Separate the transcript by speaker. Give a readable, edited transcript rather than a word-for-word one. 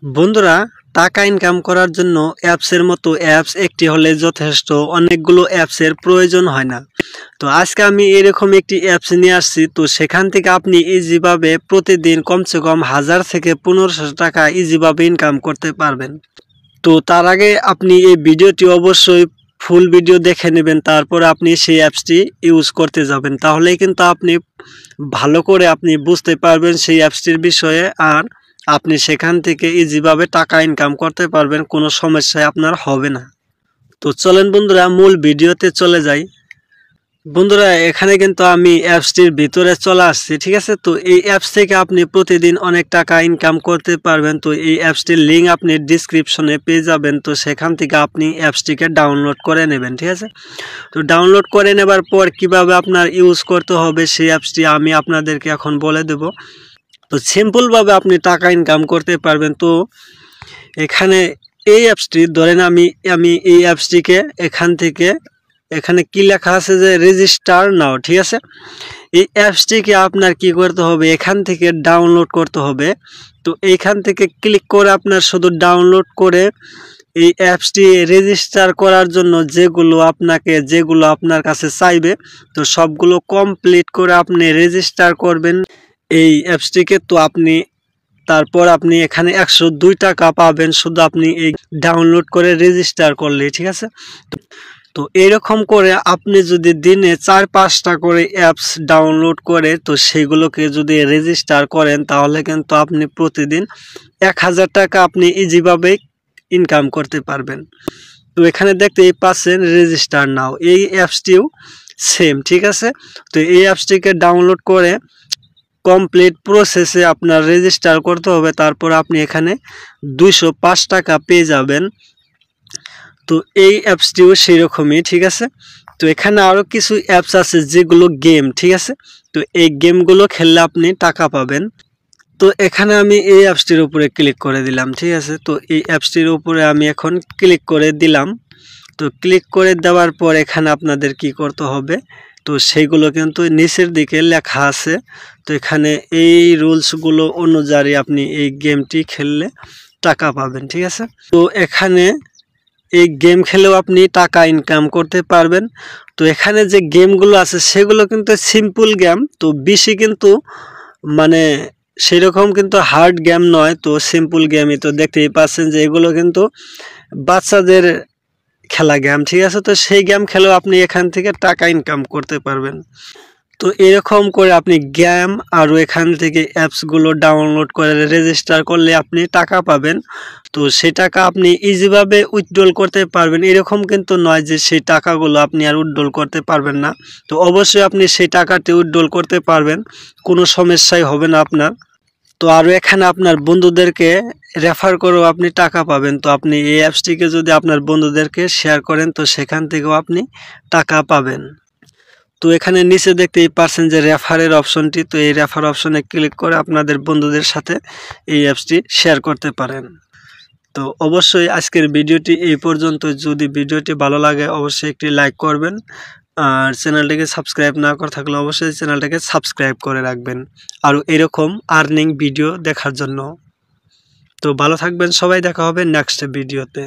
Speaker 1: বন্ধুরা, টাকা ইনকাম করার জন্য অ্যাপসের মতো অ্যাপস একটি হলে যথেষ্ট, অনেকগুলো অ্যাপসের প্রয়োজন হয় না। তো আজকে আমি এরকম একটি অ্যাপস নিয়ে আসছি। তো সেখান থেকে আপনি ইজিভাবে প্রতিদিন কমসে কম 1000 থেকে 1500 টাকা ইজিভাবে ইনকাম করতে পারবেন। তো তার আগে আপনি এই ভিডিওটি অবশ্যই ফুল ভিডিও দেখে নেবেন, তারপর আপনি সেই অ্যাপসটি ইউজ করতে যাবেন। তাহলেই কিন্তু আপনি ভালো করে আপনি বুঝতে পারবেন সেই অ্যাপসটির বিষয়ে, আর আপনি সেখান থেকে ইজিভাবে টাকা ইনকাম করতে পারবেন, কোনো সমস্যায় আপনার হবে না। তো চলেন বন্ধুরা, মূল ভিডিওতে চলে যাই। বন্ধুরা, এখানে কিন্তু আমি অ্যাপসটির ভিতরে চলে আসছি, ঠিক আছে। তো এই অ্যাপস থেকে আপনি প্রতিদিন অনেক টাকা ইনকাম করতে পারবেন। তো এই অ্যাপসটির লিঙ্ক আপনি ডিসক্রিপশনে পেয়ে যাবেন। তো সেখান থেকে আপনি অ্যাপসটিকে ডাউনলোড করে নেবেন, ঠিক আছে। তো ডাউনলোড করে নেবার পর কিভাবে আপনার ইউজ করতে হবে সেই অ্যাপসটি আমি আপনাদেরকে এখন বলে দেব। তো সিম্পলভাবে আপনি টাকা ইনকাম করতে পারবেন। তো এখানে এই অ্যাপসটি ধরেন আমি এই অ্যাপসটিকে এখানে কি লেখা আছে যে রেজিস্টার নাও, ঠিক আছে। এই অ্যাপসটিকে আপনার কি করতে হবে, এখান থেকে ডাউনলোড করতে হবে। তো এইখান থেকে ক্লিক করে আপনার শুধু ডাউনলোড করে এই অ্যাপসটি রেজিস্টার করার জন্য যেগুলো আপনার কাছে চাইবে, তো সবগুলো কমপ্লিট করে আপনি রেজিস্টার করবেন এই অ্যাপসটিকে। তো তারপর আপনি এখানে 102 টাকা পাবেন শুধু আপনি এই ডাউনলোড করে রেজিস্টার করলে, ঠিক আছে। তো এরকম করে আপনি যদি দিনে 4-5টা করে অ্যাপস ডাউনলোড করে তো সেগুলোকে যদি রেজিস্টার করেন, তাহলে কিন্তু আপনি প্রতিদিন 1000 টাকা আপনি ইজিভাবে ইনকাম করতে পারবেন। তো এখানে দেখতেই পাচ্ছেন রেজিস্টার নাও, এই অ্যাপসটিও সেম, ঠিক আছে। তো এই অ্যাপসটিকে ডাউনলোড করে কমপ্লিট প্রসেসে আপনার রেজিস্টার করতে হবে, তারপর আপনি এখানে 205 টাকা পেয়ে যাবেন। তো এই অ্যাপসটিও সেরকমই, ঠিক আছে। তো এখানে আরও কিছু অ্যাপস আছে যেগুলো গেম, ঠিক আছে। তো এই গেমগুলো খেললে আপনি টাকা পাবেন। তো এখানে আমি এই অ্যাপসটির উপরে ক্লিক করে দিলাম, ঠিক আছে। তো এই অ্যাপসটির উপরে আমি এখন ক্লিক করে দিলাম। তো ক্লিক করে দেওয়ার পর এখানে আপনাদের কি করতে হবে, তো সেইগুলো কিন্তু নিচের দিকে লেখা আছে। তো এখানে এই রুলসগুলো অনুযায়ী আপনি এই গেমটি খেললে টাকা পাবেন, ঠিক আছে। তো এখানে এই গেম খেলেও আপনি টাকা ইনকাম করতে পারবেন। তো এখানে যে গেমগুলো আছে সেগুলো কিন্তু সিম্পল গেম, তো বেশি কিন্তু মানে সেরকম কিন্তু হার্ড গেম নয়, তো সিম্পল গেমই। তো দেখতেই পাচ্ছেন যে এগুলো কিন্তু বাচ্চাদের খেলা গেম, ঠিক আছে। তো সেই গেম খেলেও আপনি এখান থেকে টাকা ইনকাম করতে পারবেন। তো এরকম করে আপনি গেম আর এখান থেকে অ্যাপসগুলো ডাউনলোড করে রেজিস্টার করলে আপনি টাকা পাবেন। তো সেই টাকা আপনি ইজিভাবে উইথড্রল করতে পারবেন। এরকম কিন্তু নয় যে সেই টাকাগুলো আপনি আর উইথড্রল করতে পারবেন না। তো অবশ্যই আপনি সেই টাকাটি উইথড্রল করতে পারবেন, কোনো সমস্যাই হবে না আপনার। তো আরও এখানে আপনার বন্ধুদেরকে রেফার করেও আপনি টাকা পাবেন। তো আপনি এই অ্যাপসটিকে যদি আপনার বন্ধুদেরকে শেয়ার করেন, তো সেখান থেকেও আপনি টাকা পাবেন। তো এখানে নিচে দেখতেই পাচ্ছেন যে রেফারের অপশনটি, তো এই রেফার অপশনে ক্লিক করে আপনাদের বন্ধুদের সাথে এই অ্যাপসটি শেয়ার করতে পারেন। তো অবশ্যই আজকের ভিডিওটি এই পর্যন্ত। যদি ভিডিওটি ভালো লাগে অবশ্যই একটি লাইক করবেন, আর চ্যানেলটাকে সাবস্ক্রাইব না করে থাকলে অবশ্যই চ্যানেলটাকে সাবস্ক্রাইব করে রাখবেন আর এরকম আর্নিং ভিডিও দেখার জন্য। তো ভালো থাকবেন সবাই, দেখা হবে নেক্সট ভিডিওতে।